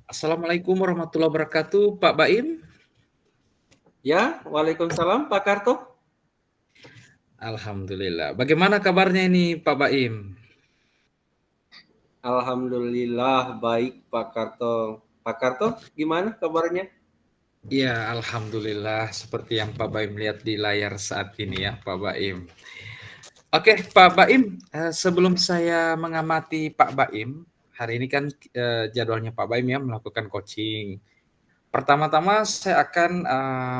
Assalamualaikum warahmatullahi wabarakatuh, Pak Baim. Ya, Waalaikumsalam Pak Karto. Alhamdulillah. Bagaimana kabarnya ini, Pak Baim? Alhamdulillah baik Pak Karto. Pak Karto, gimana kabarnya? Ya, alhamdulillah seperti yang Pak Baim lihat di layar saat ini ya, Pak Baim. Oke, Pak Baim, sebelum saya mengamati Pak Baim, hari ini kan jadwalnya Pak Baim ya melakukan coaching. Pertama-tama saya akan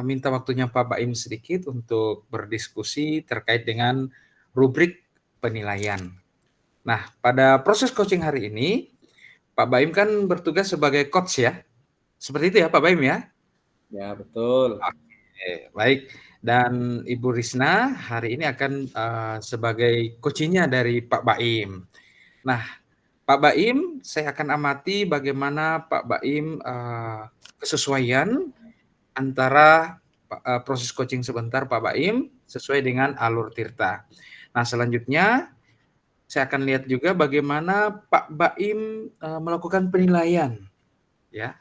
minta waktunya Pak Baim sedikit untuk berdiskusi terkait dengan rubrik penilaian. Nah, pada proses coaching hari ini, Pak Baim kan bertugas sebagai coach ya. Seperti itu ya Pak Baim ya? Ya, betul. Oke, baik. Dan Ibu Risna hari ini akan sebagai coachingnya dari Pak Baim. Nah, Pak Baim, saya akan amati bagaimana Pak Baim kesesuaian antara proses coaching sebentar Pak Baim sesuai dengan alur Tirta. Nah, selanjutnya saya akan lihat juga bagaimana Pak Baim melakukan penilaian, ya,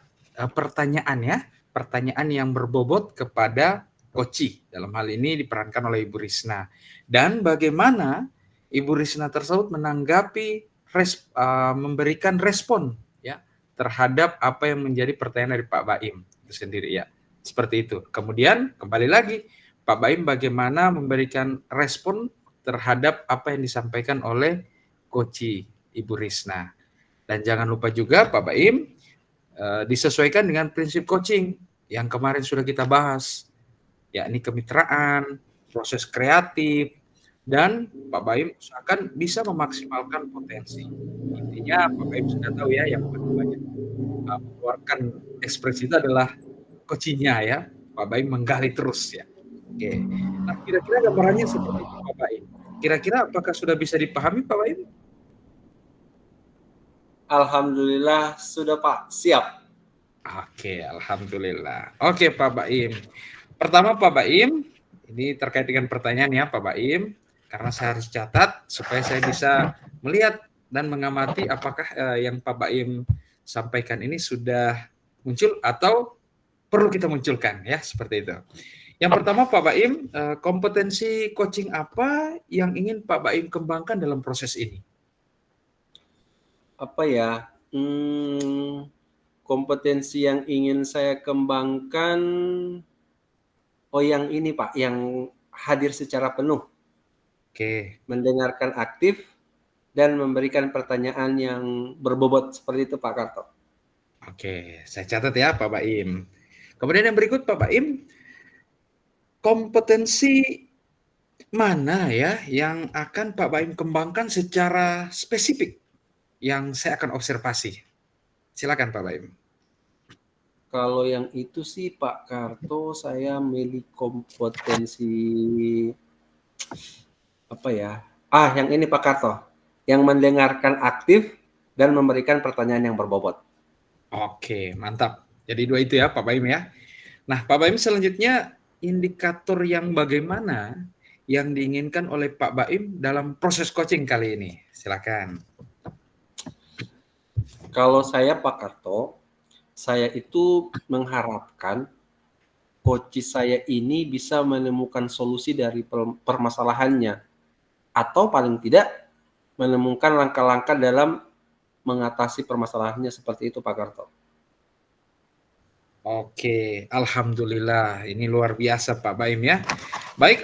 pertanyaan yang berbobot kepada coach. Dalam hal ini diperankan oleh Ibu Risna. Dan bagaimana Ibu Risna tersebut menanggapi, memberikan respon, ya, terhadap apa yang menjadi pertanyaan dari Pak Baim itu sendiri ya. Seperti itu. Kemudian kembali lagi Pak Baim bagaimana memberikan respon terhadap apa yang disampaikan oleh Koci Ibu Risna. Dan jangan lupa juga Pak Baim disesuaikan dengan prinsip coaching yang kemarin sudah kita bahas, yakni kemitraan, proses kreatif, dan Pak Baim usahakan bisa memaksimalkan potensi. Intinya Pak Baim sudah tahu ya, yang paling banyak mengeluarkan ekspresi itu adalah coachingnya ya. Pak Baim menggali terus ya. Oke. Nah, kira-kira gambarannya seperti itu Pak Baim. Kira-kira apakah sudah bisa dipahami Pak Baim? Alhamdulillah sudah Pak, siap. Oke, alhamdulillah. Oke, Pak Baim. Pertama Pak Baim, ini terkait dengan pertanyaan ya Pak Baim, karena saya harus catat supaya saya bisa melihat dan mengamati apakah yang Pak Baim sampaikan ini sudah muncul atau perlu kita munculkan ya, seperti itu. Yang pertama Pak Baim, kompetensi coaching apa yang ingin Pak Baim kembangkan dalam proses ini? Apa ya? Kompetensi yang ingin saya kembangkan, yang ini Pak, yang hadir secara penuh, Oke, mendengarkan aktif, dan memberikan pertanyaan yang berbobot seperti itu Pak Karto. oke, saya catat ya Pak Baim. Kemudian yang berikut Pak Baim, kompetensi mana ya yang akan Pak Baim kembangkan secara spesifik yang saya akan observasi? Silakan Pak Baim. Kalau yang itu sih Pak Karto, saya milih kompetensi apa ya? Yang ini Pak Karto, yang mendengarkan aktif dan memberikan pertanyaan yang berbobot. Oke, mantap. Jadi dua itu ya Pak Baim ya. Nah Pak Baim selanjutnya indikator yang bagaimana yang diinginkan oleh Pak Baim dalam proses coaching kali ini? Silakan. Kalau saya Pak Karto, saya itu mengharapkan coach saya ini bisa menemukan solusi dari permasalahannya, atau paling tidak menemukan langkah-langkah dalam mengatasi permasalahannya, seperti itu Pak Karto. Oke, alhamdulillah. Ini luar biasa Pak Baim ya. Baik,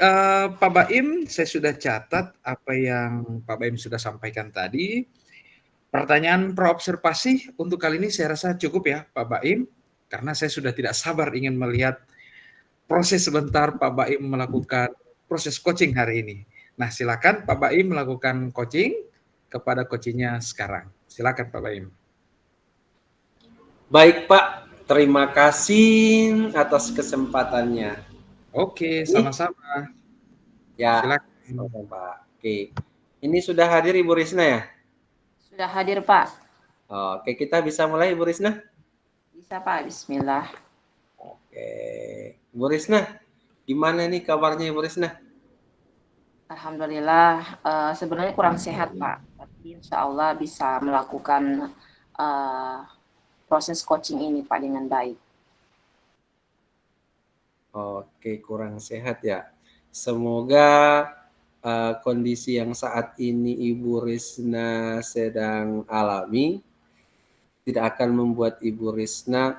Pak Baim, saya sudah catat apa yang Pak Baim sudah sampaikan tadi. Pertanyaan praobservasi untuk kali ini saya rasa cukup ya Pak Baim, karena saya sudah tidak sabar ingin melihat proses sebentar Pak Baim melakukan proses coaching hari ini. Nah, silakan Pak Baim melakukan coaching kepada coachingnya sekarang. Silakan Pak Baim. Baik Pak, terima kasih atas kesempatannya. Oke, Ini sama-sama. ya, Silakan. sama Pak. Oke, ini sudah hadir Ibu Risna ya? Sudah hadir Pak. Oke, kita bisa mulai Ibu Risna? Bisa Pak, bismillah. Oke, Ibu Risna, gimana nih kabarnya Ibu Risna? Alhamdulillah, sebenarnya kurang sehat Pak, tapi insya Allah bisa melakukan proses coaching ini Pak dengan baik. Oke, kurang sehat ya. Semoga kondisi yang saat ini Ibu Risna sedang alami tidak akan membuat Ibu Risna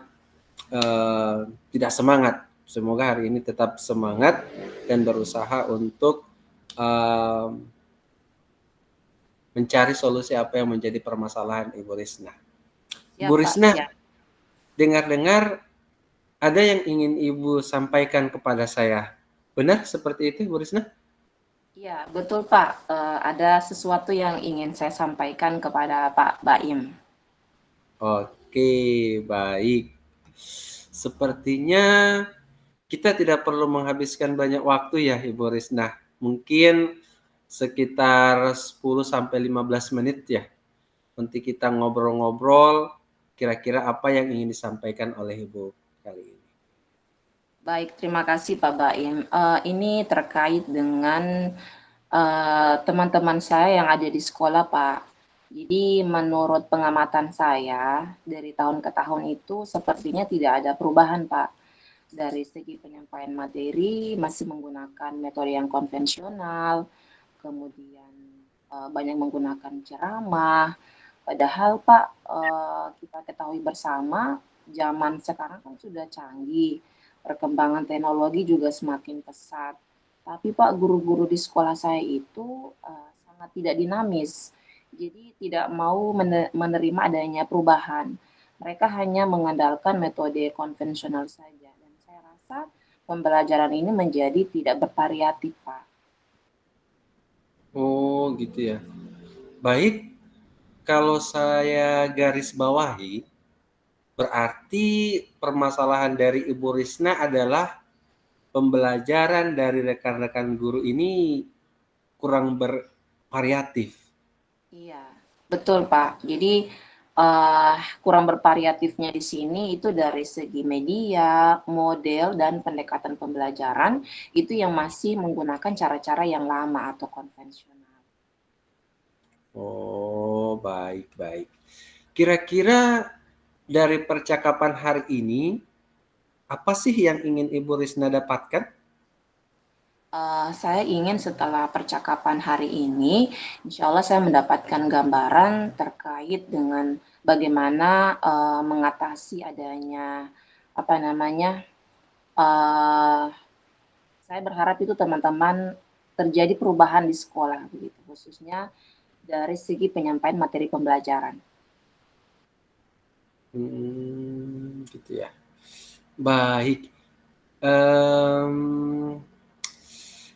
tidak semangat. Semoga hari ini tetap semangat dan berusaha untuk mencari solusi apa yang menjadi permasalahan Ibu Risna. Siap, Ibu Pak, Risna, siap. dengar-dengar ada yang ingin Ibu sampaikan kepada saya. Benar seperti itu, Ibu Risna? Iya, betul Pak. Ada sesuatu yang ingin saya sampaikan kepada Pak Baim. Oke, baik. Sepertinya kita tidak perlu menghabiskan banyak waktu ya, Ibu Risna. Mungkin sekitar 10-15 menit ya. Nanti kita ngobrol-ngobrol kira-kira apa yang ingin disampaikan oleh Ibu kali ini. Baik, terima kasih Pak Baim. Ini terkait dengan teman-teman saya yang ada di sekolah, Pak. Jadi menurut pengamatan saya, dari tahun ke tahun itu sepertinya tidak ada perubahan, Pak. Dari segi penyampaian materi masih menggunakan metode yang konvensional, kemudian banyak menggunakan ceramah. Padahal Pak, kita ketahui bersama zaman sekarang kan sudah canggih, perkembangan teknologi juga semakin pesat. Tapi Pak, guru-guru di sekolah saya itu sangat tidak dinamis, jadi tidak mau menerima adanya perubahan. Mereka hanya mengandalkan metode konvensional saja, dan saya rasa pembelajaran ini menjadi tidak bervariatif, Pak. Oh, gitu ya. Baik, kalau saya garis bawahi, berarti permasalahan dari Ibu Risna adalah pembelajaran dari rekan-rekan guru ini kurang bervariatif. Iya, betul Pak. Jadi kurang bervariatifnya di sini itu dari segi media, model, dan pendekatan pembelajaran itu yang masih menggunakan cara-cara yang lama atau konvensional. Oh, baik-baik. Kira-kira dari percakapan hari ini, apa sih yang ingin Ibu Risna dapatkan? Saya ingin setelah percakapan hari ini, insya Allah saya mendapatkan gambaran terkait dengan bagaimana mengatasi adanya apa namanya. Saya berharap itu teman-teman terjadi perubahan di sekolah begitu, khususnya dari segi penyampaian materi pembelajaran. Gitu ya. Baik.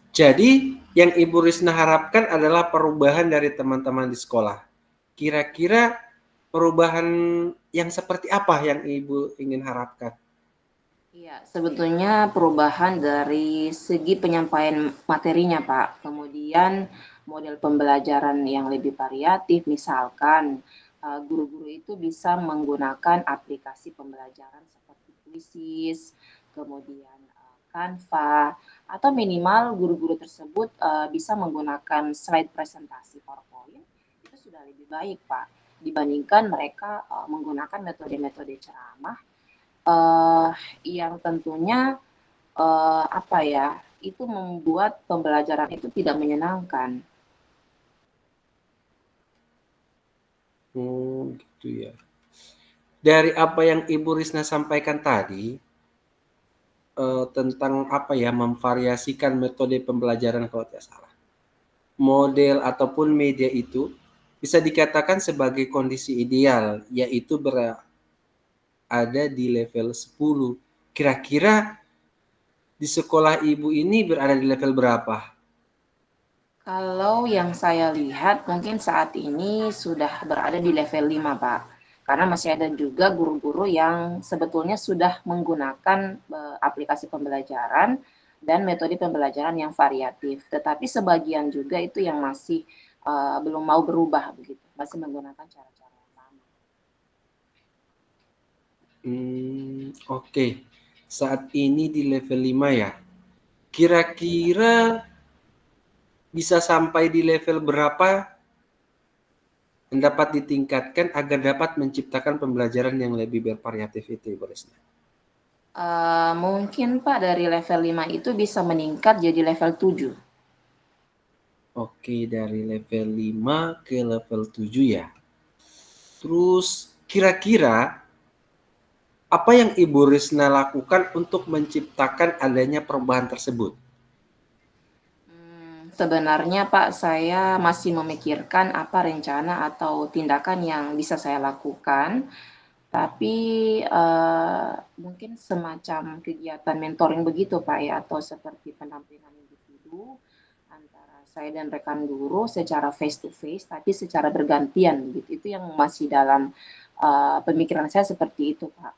Jadi yang Ibu Risna harapkan adalah perubahan dari teman-teman di sekolah. Kira-kira perubahan yang seperti apa yang Ibu ingin harapkan? Iya, sebetulnya perubahan dari segi penyampaian materinya, Pak. Kemudian model pembelajaran yang lebih variatif, misalkan guru-guru itu bisa menggunakan aplikasi pembelajaran seperti Quizzes, kemudian Canva, atau minimal guru-guru tersebut bisa menggunakan slide presentasi PowerPoint. Itu sudah lebih baik, Pak, dibandingkan mereka menggunakan metode-metode ceramah yang tentunya apa ya, itu membuat pembelajaran itu tidak menyenangkan. Gitu ya. Dari apa yang Ibu Risna sampaikan tadi, tentang apa ya, memvariasikan metode pembelajaran kalau tidak salah. Model ataupun media itu bisa dikatakan sebagai kondisi ideal, yaitu berada di level 10. Kira-kira di sekolah Ibu ini berada di level berapa? Kalau yang saya lihat mungkin saat ini sudah berada di level 5, Pak. Karena masih ada juga guru-guru yang sebetulnya sudah menggunakan aplikasi pembelajaran dan metode pembelajaran yang variatif. Tetapi sebagian juga itu yang masih belum mau berubah begitu, masih menggunakan cara-cara yang lama. Oke. Saat ini di level 5 ya. Kira-kira bisa sampai di level berapa dapat ditingkatkan agar dapat menciptakan pembelajaran yang lebih bervariatif itu, Ibu Risna? Mungkin Pak dari level 5 itu bisa meningkat jadi level 7. Oke, dari level 5 ke level 7 ya. Terus kira-kira apa yang Ibu Risna lakukan untuk menciptakan adanya perubahan tersebut? Sebenarnya Pak, saya masih memikirkan apa rencana atau tindakan yang bisa saya lakukan. Tapi mungkin semacam kegiatan mentoring begitu Pak ya, atau seperti pendampingan individu antara saya dan rekan guru secara face to face, tapi secara bergantian begitu. Itu yang masih dalam pemikiran saya seperti itu Pak.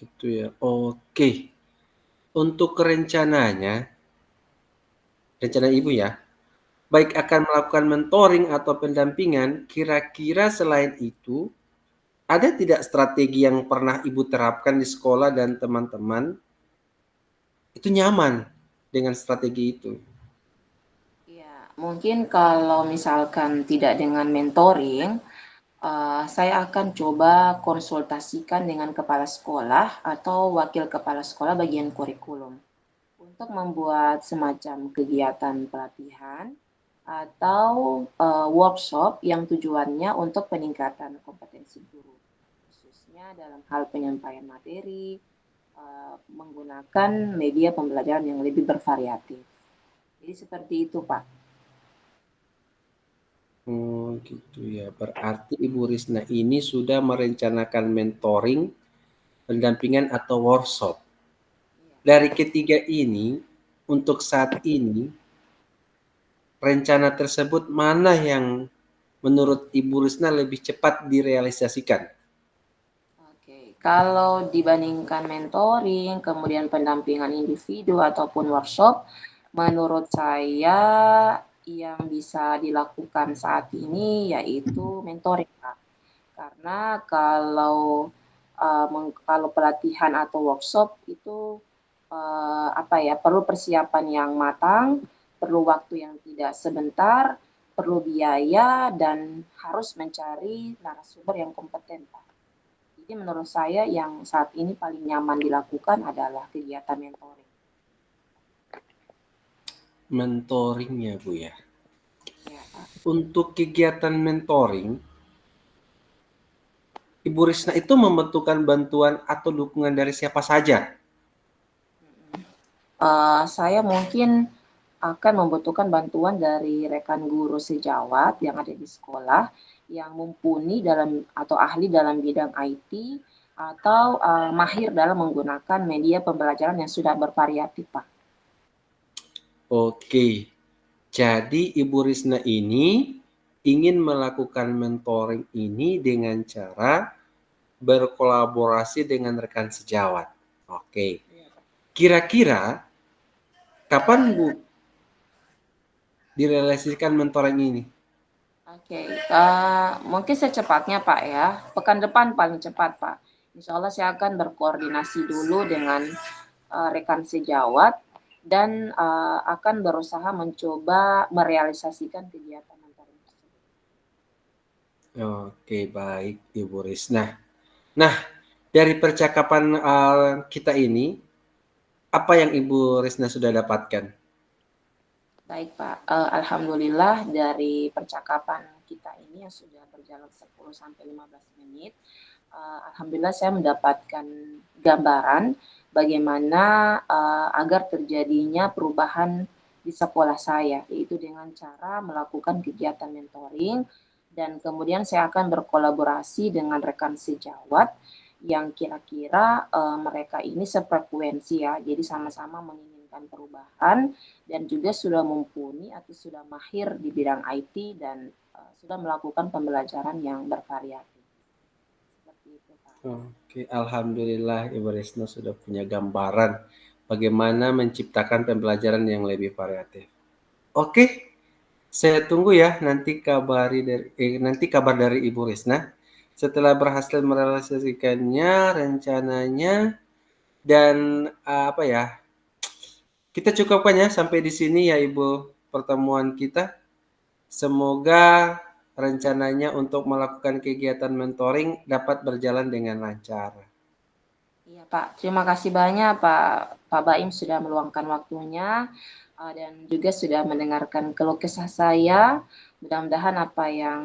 Gitu ya. Oke. Untuk rencananya, rencana Ibu ya, baik akan melakukan mentoring atau pendampingan, kira-kira selain itu, ada tidak strategi yang pernah Ibu terapkan di sekolah dan teman-teman itu nyaman dengan strategi itu? Ya, mungkin kalau misalkan tidak dengan mentoring, saya akan coba konsultasikan dengan kepala sekolah atau wakil kepala sekolah bagian kurikulum untuk membuat semacam kegiatan pelatihan atau workshop yang tujuannya untuk peningkatan kompetensi guru, khususnya dalam hal penyampaian materi, menggunakan media pembelajaran yang lebih bervariatif. Jadi seperti itu, Pak. Oh gitu ya, berarti Ibu Risna ini sudah merencanakan mentoring, pendampingan atau workshop. Dari ketiga ini, untuk saat ini, rencana tersebut mana yang menurut Ibu Risna lebih cepat direalisasikan? Oke, kalau dibandingkan mentoring, kemudian pendampingan individu ataupun workshop, menurut saya yang bisa dilakukan saat ini yaitu mentoring, Kak. Karena kalau pelatihan atau workshop itu perlu persiapan yang matang, perlu waktu yang tidak sebentar, perlu biaya dan harus mencari narasumber yang kompeten, Pak. Jadi menurut saya yang saat ini paling nyaman dilakukan adalah kegiatan mentoring. Mentoring ya Bu ya. Ya, Pak. Untuk kegiatan mentoring, Ibu Risna itu membutuhkan bantuan atau dukungan dari siapa saja? Saya mungkin akan membutuhkan bantuan dari rekan guru sejawat yang ada di sekolah yang mumpuni dalam atau ahli dalam bidang IT atau mahir dalam menggunakan media pembelajaran yang sudah bervariatif, Pak. Oke, jadi Ibu Risna ini ingin melakukan mentoring ini dengan cara berkolaborasi dengan rekan sejawat. Oke, kira-kira kapan Bu direalisasikan mentoring ini? Oke, mungkin secepatnya Pak ya, pekan depan paling cepat Pak. Insya Allah saya akan berkoordinasi dulu dengan rekan sejawat dan akan berusaha mencoba merealisasikan kegiatan mentoring tersebut. Oke, baik Ibu Risna. Nah, dari percakapan kita ini, apa yang Ibu Risna sudah dapatkan? Baik Pak, alhamdulillah dari percakapan kita ini yang sudah berjalan 10 sampai 15 menit, alhamdulillah saya mendapatkan gambaran bagaimana agar terjadinya perubahan di sekolah saya, yaitu dengan cara melakukan kegiatan mentoring dan kemudian saya akan berkolaborasi dengan rekan sejawat yang kira-kira mereka ini sefrekuensi ya, jadi sama-sama menginginkan perubahan dan juga sudah mumpuni atau sudah mahir di bidang IT dan sudah melakukan pembelajaran yang bervariatif. Seperti itu, Pak. Oke, alhamdulillah Ibu Risna sudah punya gambaran bagaimana menciptakan pembelajaran yang lebih variatif. Oke, saya tunggu ya nanti kabar dari Ibu Risna setelah berhasil merealisasikannya rencananya dan apa ya? Kita cukupkan ya sampai di sini ya Ibu pertemuan kita. Semoga rencananya untuk melakukan kegiatan mentoring dapat berjalan dengan lancar. Iya Pak, terima kasih banyak Pak Baim sudah meluangkan waktunya dan juga sudah mendengarkan keluh kesah saya. Mudah-mudahan apa yang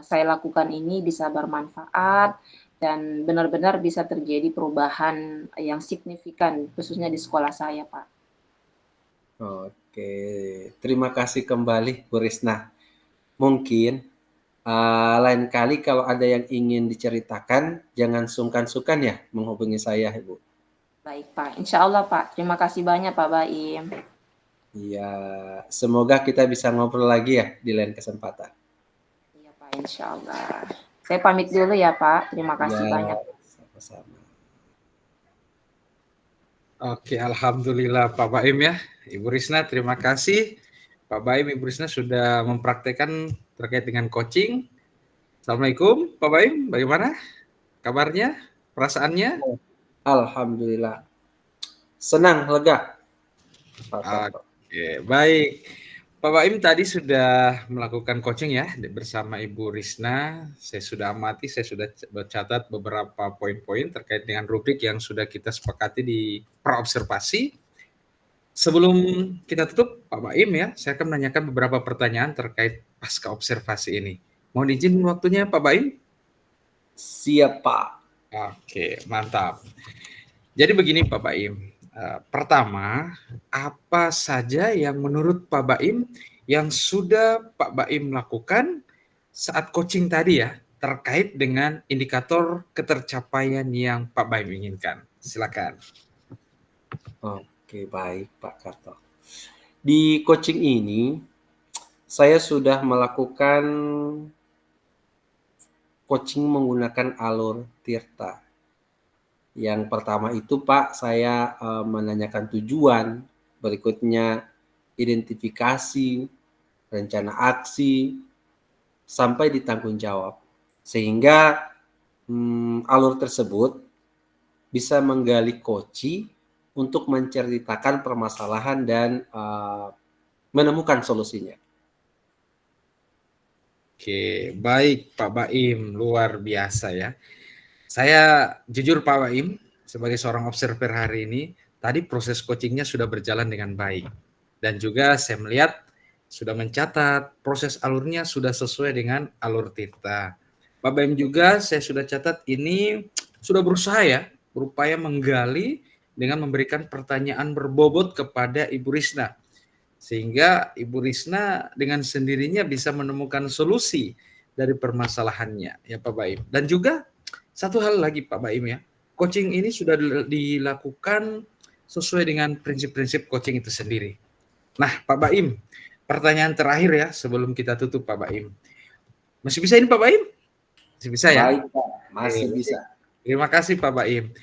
saya lakukan ini bisa bermanfaat dan benar-benar bisa terjadi perubahan yang signifikan khususnya di sekolah saya Pak. Oke, terima kasih kembali Bu Risna. Mungkin lain kali kalau ada yang ingin diceritakan, jangan sungkan-sungkan ya menghubungi saya, Ibu. Baik Pak, insya Allah Pak. Terima kasih banyak Pak Baim. Iya, semoga kita bisa ngobrol lagi ya di lain kesempatan. Iya Pak, insya Allah. Saya pamit dulu ya Pak. Terima kasih Ya, banyak. sama-sama. Oke, alhamdulillah Pak Baim ya. Ibu Risna, terima kasih. Pak Baim, Ibu Risna sudah mempraktekkan terkait dengan coaching. Assalamualaikum Pak Baim, bagaimana kabarnya, perasaannya? Alhamdulillah. Senang, lega. Pak Karto. Oke, baik. Pak Baim tadi sudah melakukan coaching ya bersama Ibu Risna. Saya sudah amati, saya sudah mencatat beberapa poin-poin terkait dengan rubrik yang sudah kita sepakati di praobservasi. Sebelum kita tutup, Pak Baim ya, saya akan menanyakan beberapa pertanyaan terkait pasca observasi ini. Mohon izin waktunya Pak Baim? Siap, Pak. Oke, mantap. Jadi begini Pak Baim. Pertama, apa saja yang menurut Pak Baim yang sudah Pak Baim lakukan saat coaching tadi ya, terkait dengan indikator ketercapaian yang Pak Baim inginkan? Silakan. Oke, baik Pak Karto. Di coaching ini, saya sudah melakukan coaching menggunakan alur Tirta. Yang pertama itu Pak, saya menanyakan tujuan, berikutnya identifikasi, rencana aksi, sampai ditanggung jawab. Sehingga alur tersebut bisa menggali coaching untuk menceritakan permasalahan dan menemukan solusinya. Oke, baik Pak Baim, luar biasa ya. Saya jujur Pak Baim, sebagai seorang observer hari ini, tadi proses coachingnya sudah berjalan dengan baik. Dan juga saya melihat sudah mencatat proses alurnya sudah sesuai dengan alur Tirta. Pak Baim juga saya sudah catat ini sudah berusaha ya, berupaya menggali dengan memberikan pertanyaan berbobot kepada Ibu Risna. Sehingga Ibu Risna dengan sendirinya bisa menemukan solusi dari permasalahannya ya Pak Baim. Dan juga satu hal lagi Pak Baim ya, coaching ini sudah dilakukan sesuai dengan prinsip-prinsip coaching itu sendiri. Nah Pak Baim, pertanyaan terakhir ya sebelum kita tutup Pak Baim. Masih bisa ini Pak Baim? Masih bisa ya? Baik Pak, masih bisa. Terima kasih Pak Baim.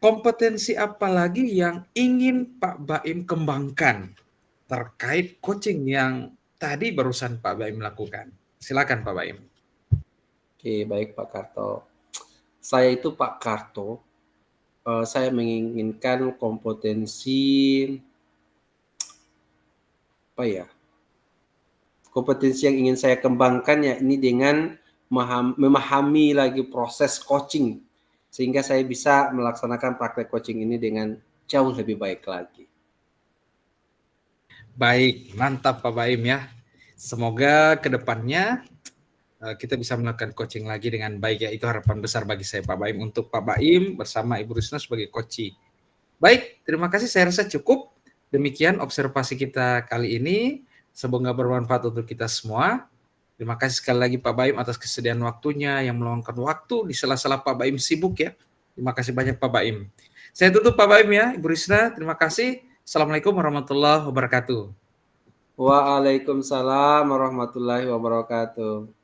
Kompetensi apa lagi yang ingin Pak Baim kembangkan terkait coaching yang tadi barusan Pak Baim lakukan? Silakan Pak Baim. Oke, baik Pak Karto. Saya itu Pak Karto, saya menginginkan kompetensi kompetensi yang ingin saya kembangkan ya ini dengan memahami lagi proses coaching sehingga saya bisa melaksanakan praktek coaching ini dengan jauh lebih baik lagi. Baik, mantap Pak Baim ya. Semoga kedepannya kita bisa melakukan coaching lagi dengan baik ya. Itu harapan besar bagi saya Pak Baim untuk Pak Baim bersama Ibu Risna sebagai coach. Baik, terima kasih. Saya rasa cukup. Demikian observasi kita kali ini. Semoga bermanfaat untuk kita semua. Terima kasih sekali lagi Pak Baim atas kesediaan waktunya yang meluangkan waktu di sela-sela Pak Baim sibuk ya. Terima kasih banyak Pak Baim. Saya tutup Pak Baim ya, Ibu Risna. Terima kasih. Assalamualaikum warahmatullahi wabarakatuh. Waalaikumsalam warahmatullahi wabarakatuh.